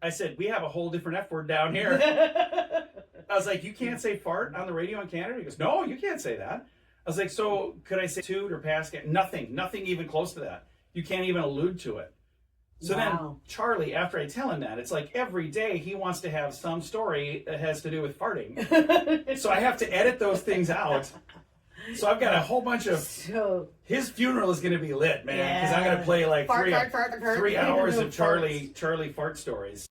I said, we have a whole different F word down here. I was like, you can't say fart on the radio in Canada? He goes, no, you can't say that. I was like, so could I say toot or pass? Nothing even close to that. You can't even allude to it. So then Charlie, after I tell him that, it's like every day he wants to have some story that has to do with farting. So I have to edit those things out. So I've got a whole bunch of... his funeral is going to be lit, man. Because I'm going to play like three hours of Charlie fart stories.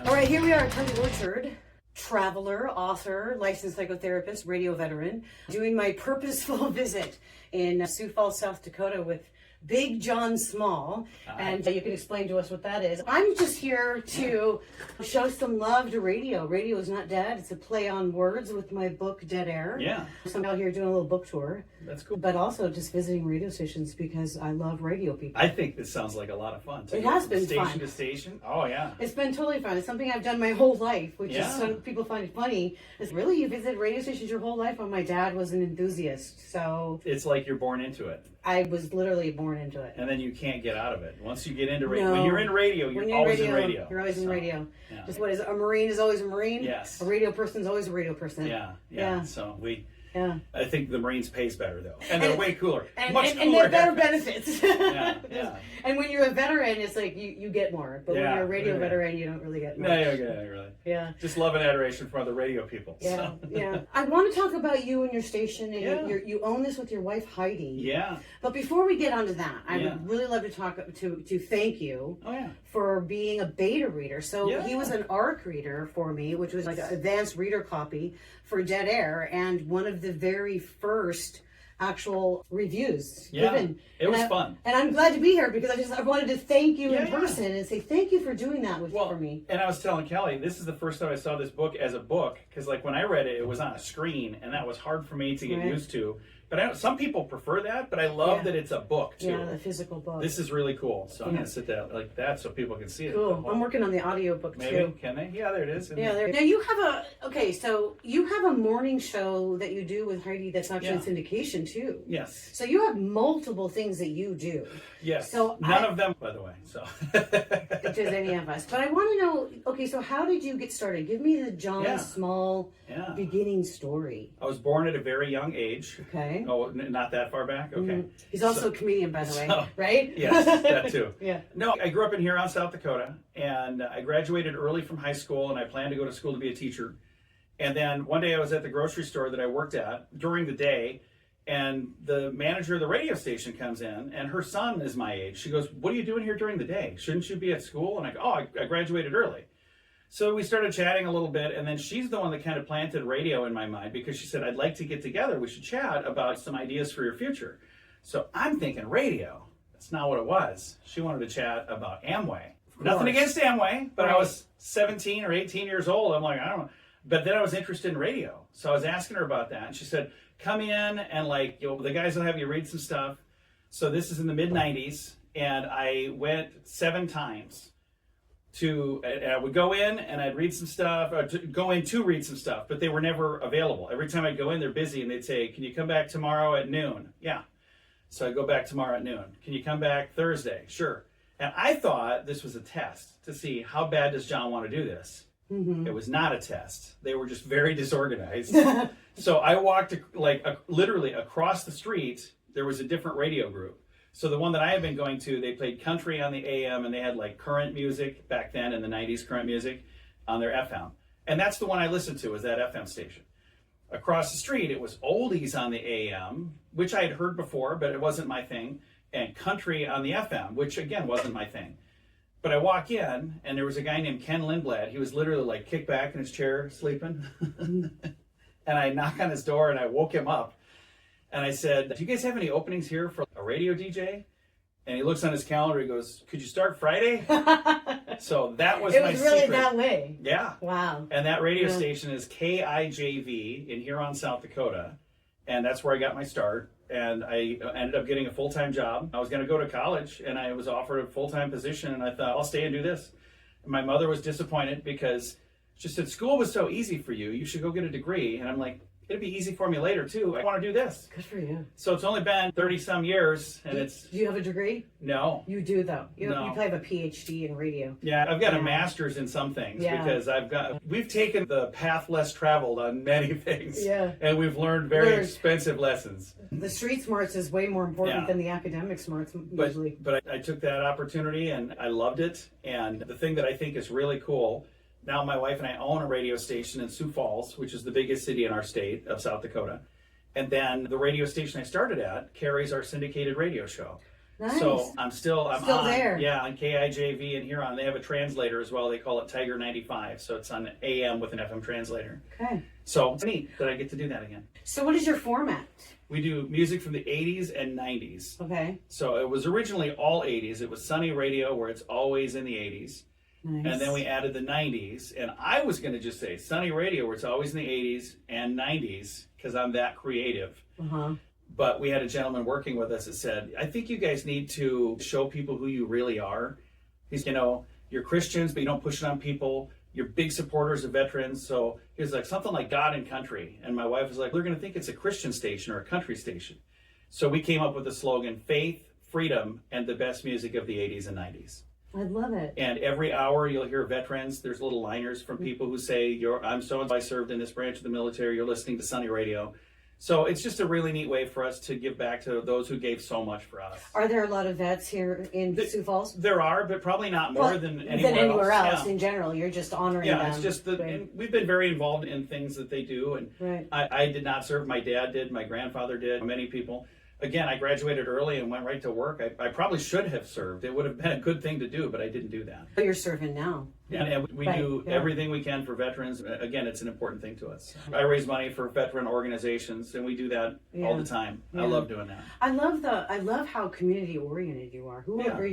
All right, here we are at Charlie Orchard. Traveler, author, licensed psychotherapist, radio veteran, doing my purposeful visit in Sioux Falls, South Dakota with Big John Small, and you can explain to us what that is. I'm just here to show some love to radio. Radio is not dead. It's a play on words with my book, Dead Air. Yeah. So I'm out here doing a little book tour. That's cool. But also just visiting radio stations because I love radio people. I think this sounds like a lot of fun. It has been fun. Station to station. Oh, yeah. It's been totally fun. It's something I've done my whole life, which is some people find it funny. It's really, you visit radio stations your whole life? Well, my dad was an enthusiast, so... It's like you're born into it. I was literally born into it. And then you can't get out of it. Once you get into radio, when you're in radio, you're always in radio. You're always in radio. Yeah. Just what is it? A Marine is always a Marine? Yes. A radio person is always a radio person. Yeah. So Yeah. I think the Marines pays better though, and they're way cooler, much cooler, and they have better benefits. Yeah. And when you're a veteran, it's like you get more, but when you're a radio veteran, you don't really get much. No, you don't get any really. Yeah. Just love and aderation from other radio people. Yeah, yeah. I want to talk about you and your station, and you own this with your wife Heidi. Yeah. But before we get onto that, I would really love to talk to thank you. For being a beta reader. So he was an ARC reader for me, which was like an advanced reader copy for Dead Air, and one of the very first actual reviews given. It was fun. And I'm glad to be here because I wanted to thank you in person and say thank you for doing that for me. And I was telling Kelly, this is the first time I saw this book as a book, because like when I read it, it was on a screen, and that was hard for me to get used to. But some people prefer that, but I love that it's a book too. Yeah, the physical book. This is really cool. So I'm going to sit that like that so people can see it. Cool. I'm working on the audio book too. Maybe, can they? Yeah, there it is. Yeah, there. Now you have so you have a morning show that you do with Heidi that's actually in syndication too. Yes. So you have multiple things that you do. Yes. So none of them, by the way. So. If there's any of us, but I want to know. Okay, so how did you get started? Give me the John Small beginning story. I was born at a very young age. Okay. Oh, not that far back? Okay. Mm-hmm. He's also a comedian, by the way, right? Yes, that too. Yeah. No, I grew up in Huron, South Dakota, and I graduated early from high school, and I planned to go to school to be a teacher. And then one day I was at the grocery store that I worked at during the day, and the manager of the radio station comes in, and her son is my age. She goes, "What are you doing here during the day? Shouldn't you be at school?" And I go, "Oh, I graduated early." So we started chatting a little bit, and then she's the one that kind of planted radio in my mind because she said, "I'd like to get together. We should chat about some ideas for your future." So I'm thinking radio. That's not what it was. She wanted to chat about Amway. Nothing against Amway, but I was 17 or 18 years old. I'm like, I don't know. But then I was interested in radio. So I was asking her about that, and she said, "Come in and the guys will have you read some stuff." So this is in the mid-90s, and I went 7 times. I would go in and I'd read some stuff, go in to read some stuff, but they were never available. Every time I'd go in, they're busy, and they'd say, "Can you come back tomorrow at noon?" Yeah. So I'd go back tomorrow at noon. "Can you come back Thursday?" Sure. And I thought this was a test to see how bad does John want to do this. Mm-hmm. It was not a test. They were just very disorganized. So I walked literally across the street. There was a different radio group. So the one that I had been going to, they played country on the AM, and they had like current music back then in the 90s, current music on their FM. And that's the one I listened to, was that FM station. Across the street, it was oldies on the AM, which I had heard before, but it wasn't my thing, and country on the FM, which again wasn't my thing. But I walk in, and there was a guy named Ken Lindblad. He was literally like kicked back in his chair, sleeping. And I knock on his door, and I woke him up. And I said, "Do you guys have any openings here for a radio DJ?" And he looks on his calendar. He goes, "Could you start Friday?" So that was my secret. It was really that way. Yeah. Wow. And that radio station is KIJV in Huron, South Dakota. And that's where I got my start. And I ended up getting a full-time job. I was going to go to college, and I was offered a full-time position. And I thought, I'll stay and do this. And my mother was disappointed because she said, "School was so easy for you. You should go get a degree." And I'm like, it'd be easy for me later too. I want to do this. Good for you. So it's only been 30 some years, and it's Do you have a degree? no. You do though. You No. probably have a PhD in radio. Yeah, I've got Yeah. a master's in some things Yeah. because we've taken the path less traveled on many things. Yeah. And we've learned very expensive lessons. The street smarts is way more important Yeah. than the academic smarts usually. But I took that opportunity and I loved it. And the thing that I think is really cool, now my wife and I own a radio station in Sioux Falls, which is the biggest city in our state of South Dakota. And then the radio station I started at carries our syndicated radio show. Nice. So I'm still on there. Yeah, on KIJV in Huron. They have a translator as well. They call it Tiger 95. So it's on AM with an FM translator. Okay. So it's neat that I get to do that again. So what is your format? We do music from the 80s and 90s. Okay. So it was originally all 80s. It was Sunny Radio, where it's always in the 80s. Nice. And then we added the 90s. And I was going to just say Sunny Radio, where it's always in the 80s and 90s, because I'm that creative. Uh-huh. But we had a gentleman working with us that said, I think you guys need to show people who you really are. He's, you're Christians, but you don't push it on people. You're big supporters of veterans. So he was like, something like God and Country. And my wife was like, they're going to think it's a Christian station or a country station. So we came up with the slogan, faith, freedom, and the best music of the 80s and 90s. I love it. And every hour you'll hear veterans. There's little liners from people who say, I'm so-and-so, I served in this branch of the military. You're listening to Sunny Radio. So it's just a really neat way for us to give back to those who gave so much for us. Are there a lot of vets here in Sioux Falls? There are, but probably not more than anywhere else. Yeah. In general. You're just honoring them. Yeah, it's just and we've been very involved in things that they do. And right. I did not serve. My dad did. My grandfather did. Many people. Again, I graduated early and went right to work. I probably should have served. It would have been a good thing to do, but I didn't do that. But you're serving now. And we do everything we can for veterans. Again, it's an important thing to us. I raise money for veteran organizations, and we do that all the time. I love doing that. I love how community oriented you are. Who are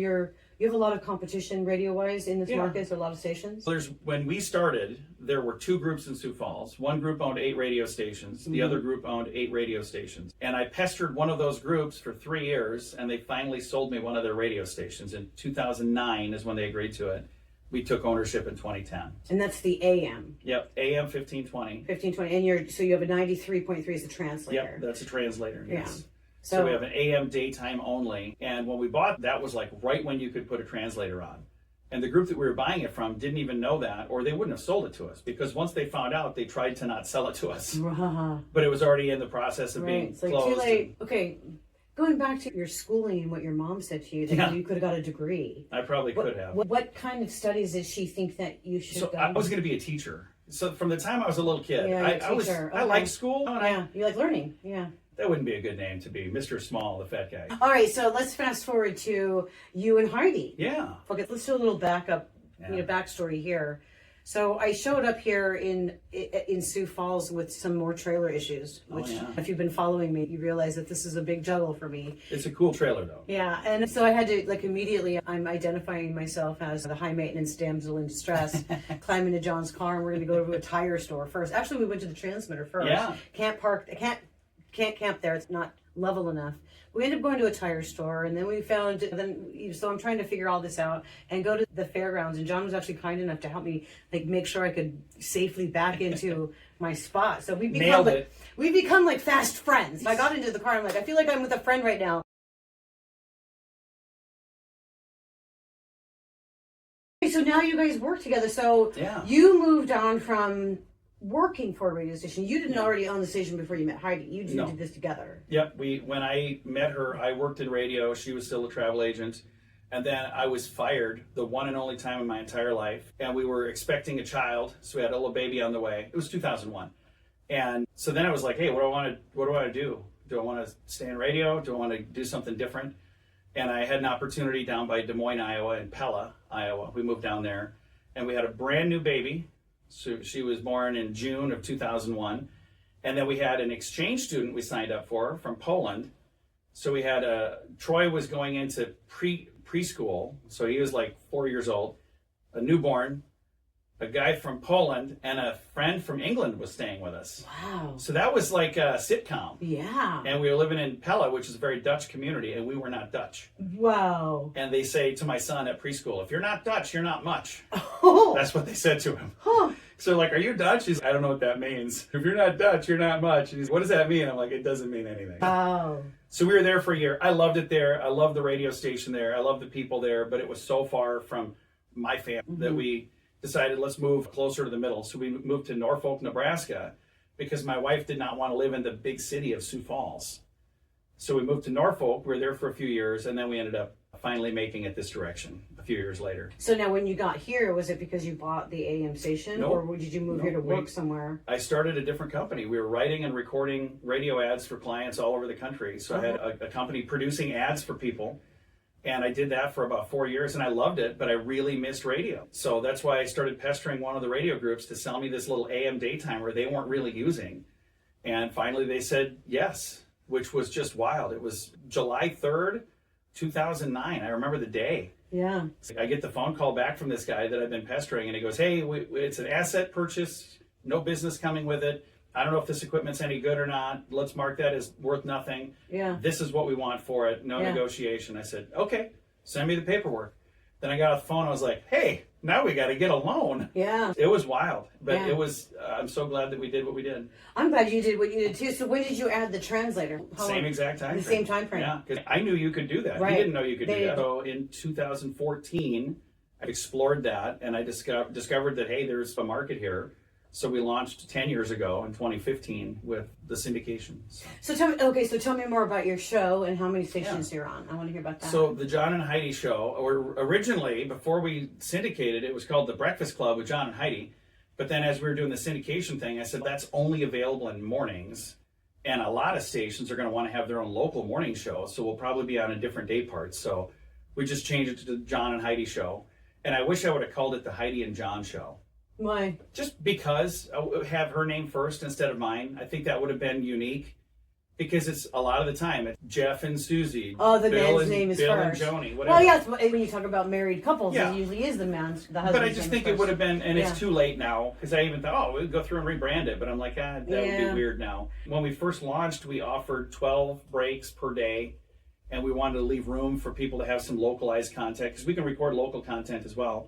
you have a lot of competition radio wise in this market, so a lot of stations? When we started, there were two groups in Sioux Falls. One group owned 8 radio stations. The other group owned 8 radio stations. And I pestered one of those groups for 3 years, and they finally sold me one of their radio stations. In 2009 is when they agreed to it. We took ownership in 2010. And that's the AM. Yep, AM 1520. 1520. And so you have a 93.3 as a translator. Yep, that's a translator, yes. Yeah. So we have an AM daytime only. And when we bought that was like right when you could put a translator on. And the group that we were buying it from didn't even know that, or they wouldn't have sold it to us, because once they found out, they tried to not sell it to us. But it was already in the process of being it's like closed. too late. Okay, going back to your schooling and what your mom said to you, that you could have got a degree. I probably could have. What kind of studies did she think that you should have done? I was going to be a teacher. So from the time I was a little kid, I I liked school. You like learning. Yeah. That wouldn't be a good name to be, Mr. Small, the fat guy. All right, so let's fast forward to you and Heidi. Yeah. Okay, let's do a little backstory here. So I showed up here in Sioux Falls with some more trailer issues, which if you've been following me, you realize that this is a big juggle for me. It's a cool trailer though. Yeah, and so I had to immediately, I'm identifying myself as the high maintenance damsel in distress, climb into John's car, and we're going to go to a tire store first. Actually, we went to the transmitter first. Yeah. Can't camp there. It's not level enough. We ended up going to a tire store, and then so I'm trying to figure all this out and go to the fairgrounds. And John was actually kind enough to help me make sure I could safely back into my spot. So we become fast friends. I got into the car. I'm I feel like I'm with a friend right now. So now you guys work together. So you moved on from working for a radio station. You didn't already own the station before you met Heidi. You did this together. Yep. When I met her, I worked in radio. She was still a travel agent. And then I was fired the one and only time in my entire life. And we were expecting a child. So we had a little baby on the way. It was 2001. And so then I was like, hey, what do I want to do? Do I want to stay in radio? Do I want to do something different? And I had an opportunity down by Des Moines, Iowa, in Pella, Iowa. We moved down there. And we had a brand new baby. So she was born in June of 2001. And then we had an exchange student we signed up for from Poland. So we had Troy was going into preschool. So he was 4 years old, a newborn, a guy from Poland, and a friend from England was staying with us. Wow. So that was like a sitcom. Yeah. And we were living in Pella, which is a very Dutch community, and we were not Dutch. Wow. And they say to my son at preschool, if you're not Dutch, you're not much. Oh. That's what they said to him. Huh. So like, are you Dutch? He's, I don't know what that means. If you're not Dutch, you're not much. And he's, what does that mean? I'm like, it doesn't mean anything. Oh. So we were there for a year. I loved it there. I loved the radio station there. I loved the people there, but it was so far from my family that we decided let's move closer to the middle. So we moved to Norfolk, Nebraska, because my wife did not want to live in the big city of Sioux Falls. So we moved to Norfolk. We were there for a few years, and then we ended up finally making it this direction a few years later. So now when you got here, was it because you bought the AM station? Nope. Or did you move here to work somewhere? I started a different company. We were writing and recording radio ads for clients all over the country. So I had a company producing ads for people. And I did that for about 4 years, and I loved it, but I really missed radio. So that's why I started pestering one of the radio groups to sell me this little AM daytimer they weren't really using. And finally they said yes, which was just wild. It was July 3rd, 2009. I remember the day. Yeah. I get the phone call back from this guy that I've been pestering, and he goes, hey, it's an asset purchase, no business coming with it. I don't know if this equipment's any good or not. Let's mark that as worth nothing. Yeah. This is what we want for it. No negotiation. I said, okay, send me the paperwork. Then I got off the phone. I was like, hey, now we got to get a loan. Yeah. It was wild, but it was, I'm so glad that we did what we did. I'm glad you did what you did too. So when did you add the translator? Same exact time frame. The same time frame. Yeah, because I knew you could do that. Right. He didn't know you could do that. So in 2014, I explored that, and I discovered that, hey, there's a market here. So we launched 10 years ago in 2015 with the syndication. So tell me more about your show and how many stations you're on. I want to hear about that. So the John and Heidi Show, or originally, before we syndicated, it was called The Breakfast Club with John and Heidi. But then as we were doing the syndication thing, I said, that's only available in mornings. And a lot of stations are going to want to have their own local morning show. So we'll probably be on a different day part. So we just changed it to the John and Heidi Show. And I wish I would have called it the Heidi and John Show. Why? Just because I would have her name first instead of mine. I think that would have been unique, because it's a lot of the time it's Jeff and Susie. Oh, the Bill man's and, name is Bill first. and Joni. Whatever. Well, yes. When you talk about married couples, Yeah. it usually is the husband. But I just think it would have been, and it's too late now, because I even thought, we'll go through and rebrand it. But I'm like, that would be weird now. When we first launched, we offered 12 breaks per day, and we wanted to leave room for people to have some localized content, because we can record local content as well.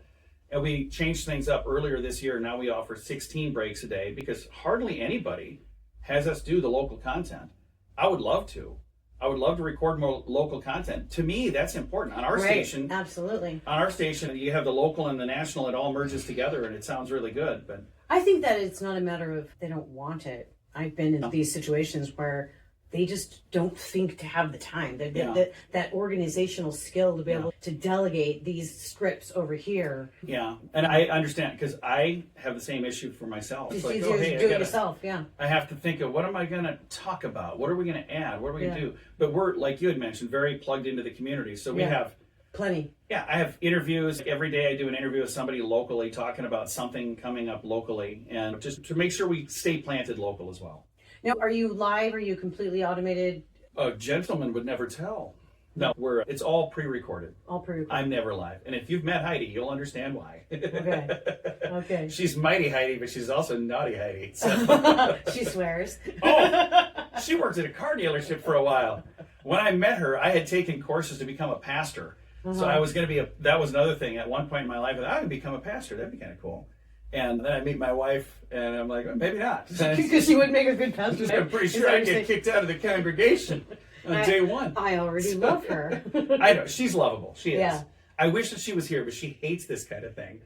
And we changed things up earlier this year. Now we offer 16 breaks a day, because hardly anybody has us do the local content. I would love to. I would love to record more local content. To me, that's important. On our station, absolutely. On our station, you have the local and the national. It all merges together, and it sounds really good. But I think that it's not a matter of they don't want it. I've been in these situations where they just don't think to have the time, that organizational skill to be able to delegate these scripts over here. Yeah, and I understand, because I have the same issue for myself. It's like, easier to do it yourself, I have to think of, what am I going to talk about? What are we going to add? What are we going to do? But we're, like you had mentioned, very plugged into the community. So we have plenty. Yeah, I have interviews. Every day I do an interview with somebody locally talking about something coming up locally, and just to make sure we stay planted local as well. Now, are you live? Are you completely automated? A gentleman would never tell. No, it's all pre-recorded. All pre-recorded. I'm never live. And if you've met Heidi, you'll understand why. Okay. She's mighty Heidi, but she's also naughty Heidi. So. She swears. Oh, she worked at a car dealership for a while. When I met her, I had taken courses to become a pastor. So I was going to be that was another thing. At one point in my life, I would become a pastor. That'd be kind of cool. And then I meet my wife, and I'm like, well, maybe not. Because she would make a good pastor. I'm pretty sure I'd get kicked out of the congregation on day one. I already love her. I know. She's lovable. She is. Yeah. I wish that she was here, but she hates this kind of thing,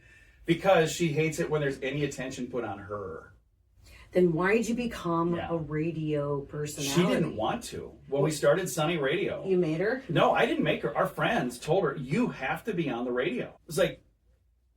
because she hates it when there's any attention put on her. Then why did you become a radio personality? She didn't want to. When we started Sunny Radio. You made her? No, I didn't make her. Our friends told her, you have to be on the radio. It was like,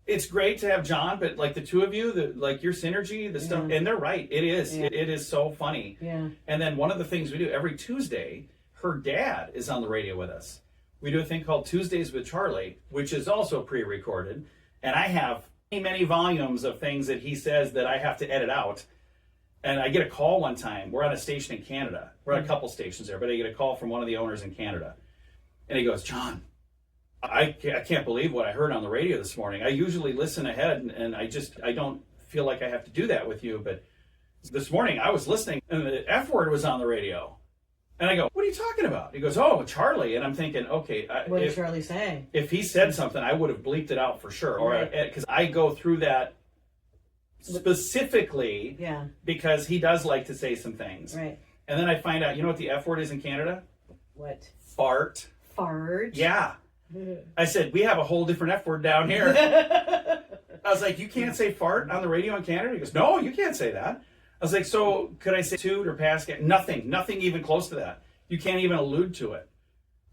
it's great to have John, but like the two of you, your synergy, the stuff, and they're right. It is. It is so funny. Yeah. And then one of the things we do every Tuesday, her dad is on the radio with us. We do a thing called Tuesdays with Charlie, which is also pre-recorded. And I have many volumes of things that he says that I have to edit out. And I get a call one time. We're on a station in Canada. We're on a couple stations there, but I get a call from one of the owners in Canada. And he goes, John, I can't believe what I heard on the radio this morning. I usually listen ahead, and I don't feel like I have to do that with you. But this morning I was listening, and the F word was on the radio. And I go, what are you talking about? He goes, oh, Charlie. And I'm thinking, okay. What did Charlie say? If he said something, I would have bleeped it out for sure. Or because I go through that specifically Yeah. because he does like to say some things. Right. And then I find out, you know what the F word is in Canada? What? Fart. Fart. Yeah. I said, we have a whole different F word down here. I was like, you can't say fart on the radio in Canada? He goes, no, you can't say that. I was like, so could I say toot or pass? Nothing even close to that. You can't even allude to it.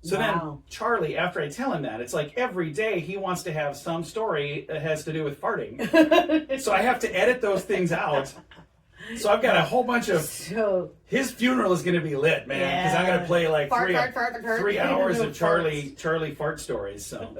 So then Charlie, after I tell him that, it's like every day he wants to have some story that has to do with farting. So I have to edit those things out. So I've got a whole bunch of. His funeral is going to be lit, man, because I'm going to play like three hours of Charlie fart stories. So.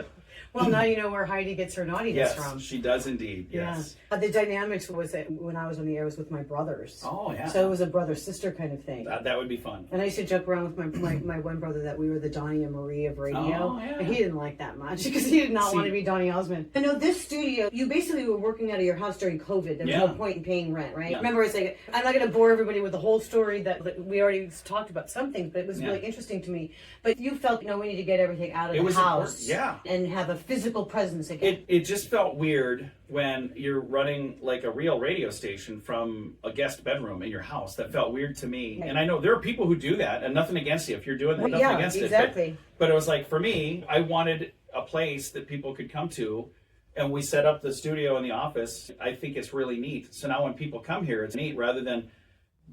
Well, now you know where Heidi gets her naughtiness from. Yes, she does indeed. Yes. Yeah. The dynamics was that when I was on the air was with my brothers. Oh yeah. So it was a brother-sister kind of thing. That would be fun. And I used to joke around with my one brother that we were the Donnie and Marie of radio. Oh, yeah. And he didn't like that much because he did not want to be Donnie Osmond. I know this studio, you basically were working out of your house during COVID. There was no point in paying rent, right? Yeah. Remember, I was like, I'm not going to bore everybody with the whole story that we already talked about some things, but it was really interesting to me. But you felt, we need to get everything out of the house and have a physical presence again. It just felt weird when you're running like a real radio station from a guest bedroom in your house. That felt weird to me. Right. And I know there are people who do that, and nothing against you if you're doing that. Nothing against it. But it was like, for me, I wanted a place that people could come to, and we set up the studio in the office. I think it's really neat. So now when people come here, it's neat rather than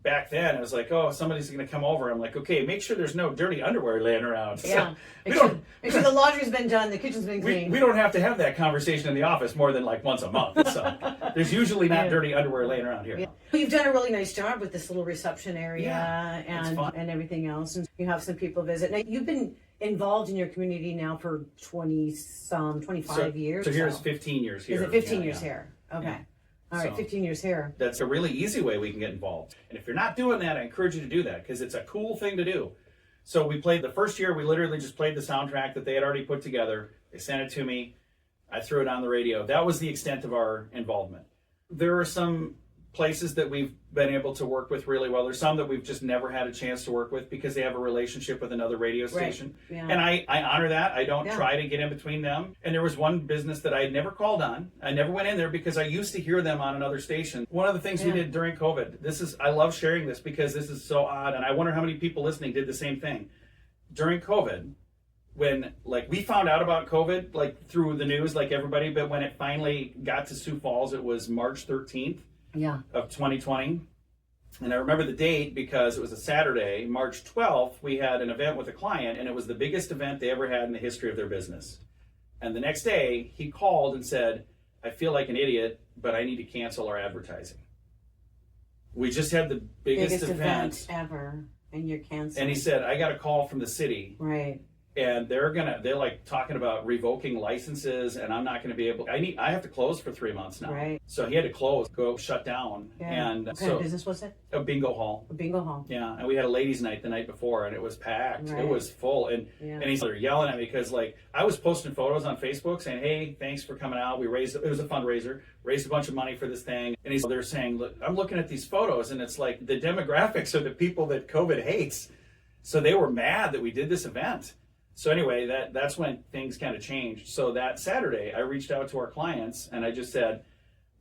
back then. It was like, oh, somebody's going to come over. I'm like, okay, make sure there's no dirty underwear laying around. Yeah. So make sure the laundry's been done, the kitchen's been cleaned. We don't have to have that conversation in the office more than like once a month. So there's usually not dirty underwear laying around here. Yeah. Well, you've done a really nice job with this little reception area and everything else. And you have some people visit. Now, you've been involved in your community now for 25 years. So here's 15 years here. Is it 15 years here? Okay. Yeah. All right, 15 years here. That's a really easy way we can get involved. And if you're not doing that, I encourage you to do that because it's a cool thing to do. So we played the first year, we literally just played the soundtrack that they had already put together. They sent it to me. I threw it on the radio. That was the extent of our involvement. There are some places that we've been able to work with really well. There's some that we've just never had a chance to work with because they have a relationship with another radio station. Right. Yeah. And I honor that. I don't try to get in between them. And there was one business that I had never called on. I never went in there because I used to hear them on another station. One of the things we did during COVID, I love sharing this because this is so odd, and I wonder how many people listening did the same thing. During COVID, when we found out about COVID through the news like everybody, but when it finally got to Sioux Falls, it was March 13th. Of 2020. And I remember the date because it was a Saturday, March 12th, we had an event with a client, and it was the biggest event they ever had in the history of their business. And the next day, he called and said, I feel like an idiot, but I need to cancel our advertising. We just had the biggest event ever, and you're canceling. And he said, I got a call from the city. Right. And they're talking about revoking licenses, and I'm not gonna be able. I have to close for 3 months now. Right. So he had to go shut down. Yeah. And what kind of business was it? A bingo hall. A bingo hall. Yeah, and we had a ladies' night the night before, and it was packed. Right. It was full, and he's yelling at me because I was posting photos on Facebook saying, "Hey, thanks for coming out. It was a fundraiser, raised a bunch of money for this thing." And they're saying, "Look, I'm looking at these photos, and it's like the demographics are the people that COVID hates." So they were mad that we did this event. So anyway, that's when things kind of changed. So that Saturday, I reached out to our clients and I just said,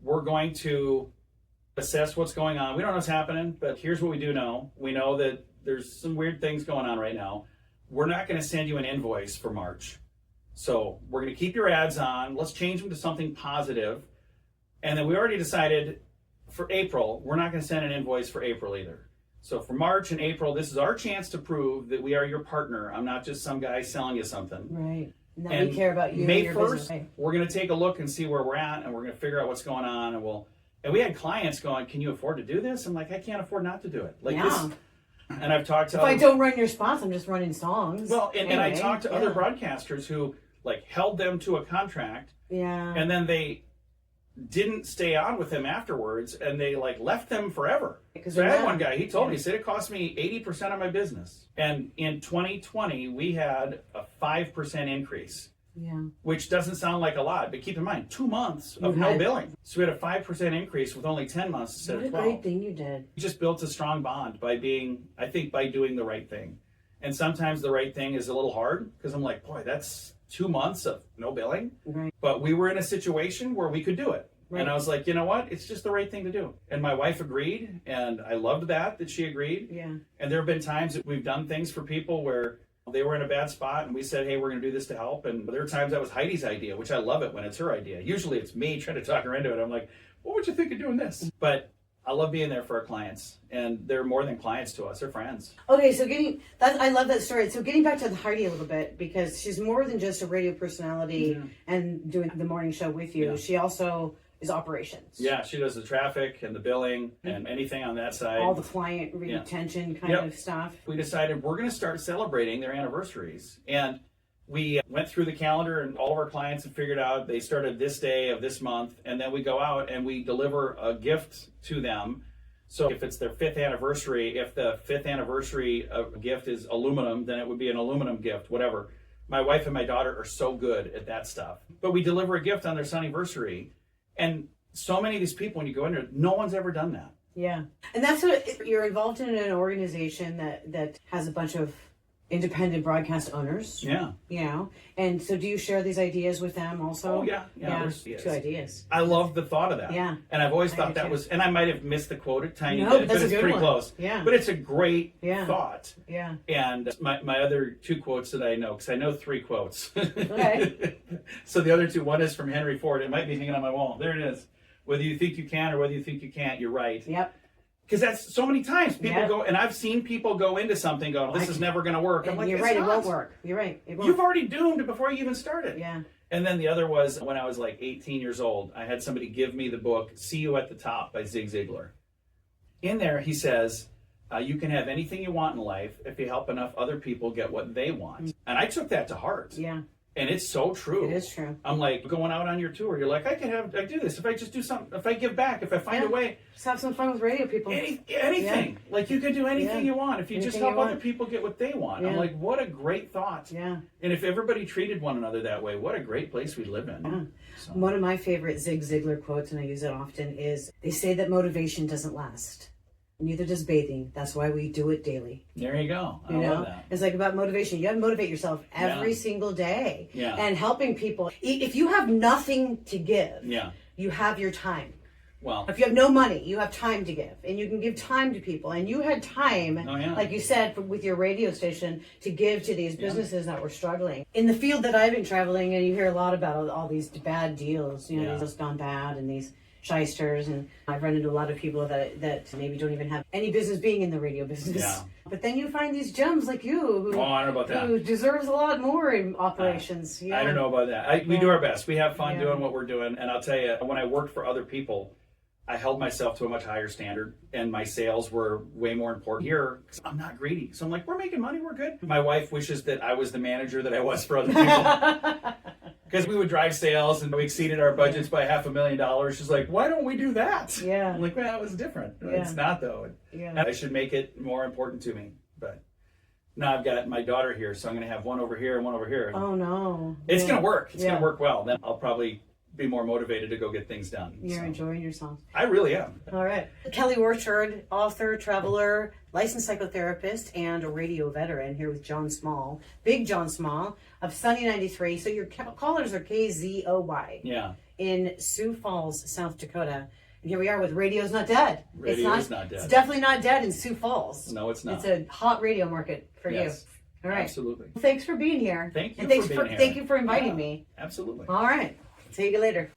we're going to assess what's going on. We don't know what's happening, but here's what we do know. We know that there's some weird things going on right now. We're not going to send you an invoice for March. So we're going to keep your ads on. Let's change them to something positive. And then we already decided for April, we're not going to send an invoice for April either. So for March and April, this is our chance to prove that we are your partner. I'm not just some guy selling you something. Right. And we care about you May and your 1st, business. we're going to take a look and see where we're at, and we're going to figure out what's going on. And we had clients going, "Can you afford to do this?" I'm like, "I can't afford not to do it." This. And I've talked to. If I don't run your spots, I'm just running songs. Well, and I talked to other broadcasters who held them to a contract. Yeah. And then they didn't stay on with them afterwards, and they left them forever. So I had one guy, he told me, he said it cost me 80% of my business. And in 2020, we had a 5% increase. Yeah. Which doesn't sound like a lot, but keep in mind, 2 months of no billing. So we had a 5% increase with only 10 months instead of 12. What a great thing you did. We just built a strong bond by doing the right thing. And sometimes the right thing is a little hard, because I'm like, boy, that's 2 months of no billing. Right. But we were in a situation where we could do it. Right. And I was like, you know what? It's just the right thing to do. And my wife agreed, and I loved that she agreed. Yeah. And there have been times that we've done things for people where they were in a bad spot and we said, hey, we're going to do this to help. And there were times that was Heidi's idea, which I love it when it's her idea. Usually it's me trying to talk her into it. I'm like, what would you think of doing this? But I love being there for our clients, and they're more than clients to us; they're friends. Okay, so I love that story. So getting back to Heidi a little bit, because she's more than just a radio personality and doing the morning show with you. Yeah. She also is operations. Yeah, she does the traffic and the billing and anything on that side. All the client retention kind of stuff. We decided we're going to start celebrating their anniversaries, and we went through the calendar and all of our clients and figured out they started this day of this month, and then we go out and we deliver a gift to them. So if it's their 5th anniversary, if the 5th anniversary gift is aluminum, then it would be an aluminum gift, whatever. My wife and my daughter are so good at that stuff. But we deliver a gift on their anniversary, and so many of these people, when you go in there, no one's ever done that. Yeah. And that's what you're involved in, an organization that has a bunch of independent broadcast owners. Yeah. You know, and so do you share these ideas with them also? Oh, yeah. There's 2 ideas. I love the thought of that. Yeah. And I've always I thought do that too. was, and I might have missed the quote a tiny No, bit, that's but a it's good pretty one. close. Yeah. But it's a great Yeah. thought. Yeah. And my other 2 quotes that I know, because I know 3 quotes. Okay. So the other 2, one is from Henry Ford. It might be hanging on my wall. There it is. Whether you think you can or whether you think you can't, you're right. Yep. Because that's so many times people Yep. go, and I've seen people go into something going, this is never going to work. I'm like, you're it's right, not. it won't work. You're right, it won't. You've already doomed it before you even started. Yeah. And then the other was when I was like 18 years old, I had somebody give me the book, See You at the Top by Zig Ziglar. In there, he says, you can have anything you want in life if you help enough other people get what they want. And I took that to heart. Yeah. And it's so true. It is true. I'm like, going out on your tour, you're like, I do this if I just do something, if I give back, if I find a way. Just have some fun with radio people. Anything. Yeah. Like you can do anything you want if you just Anything help you other want. people get what they want. Yeah. I'm like, what a great thought. Yeah. And if everybody treated one another that way, what a great place we live in. Yeah. So. One of my favorite Zig Ziglar quotes, and I use it often, is they say that motivation doesn't last. Neither does bathing. That's why we do it daily. There you go. I You know, love that. it's like about motivation. You have to motivate yourself every single day. Yeah. And helping people. If you have nothing to give, you have your time. Well, If you have no money, you have time to give, and you can give time to people. And you had time, like you said, with your radio station, to give to these businesses that were struggling. In the field that I've been traveling, and you hear a lot about all these bad deals, you know, these gone bad, and these shysters, and I've run into a lot of people that maybe don't even have any business being in the radio business. Yeah. But then you find these gems like you, I don't know about that. who deserves a lot more in operations. I don't know about that. We do our best. We have fun doing what we're doing. And I'll tell you, when I worked for other people, I held myself to a much higher standard, and my sales were way more important here because I'm not greedy. So I'm like, we're making money, we're good. My wife wishes that I was the manager that I was for other people. Because we would drive sales and we exceeded our budgets by $500,000. She's like, why don't we do that? Yeah. I'm like, well, it was different. Yeah. It's not, though. Yeah. I should make it more important to me. But now I've got my daughter here, so I'm going to have one over here and one over here. Oh, no. It's going to work. It's going Yeah. to work well. Then I'll probably be more motivated to go get things done. You're enjoying yourself. I really am. All right. Kelly Orchard, author, traveler, licensed psychotherapist, and a radio veteran, here with John Small, Big John Small of Sunny 93. So your callers are KZOY in Sioux Falls, South Dakota. And here we are with Radio's Not Dead. Radio is not dead. It's definitely not dead in Sioux Falls. No, it's not. It's a hot radio market for you. All right. Absolutely. Well, thanks for being here. Thank you and thanks for being here. Thank you for inviting me. Absolutely. All right. See you later.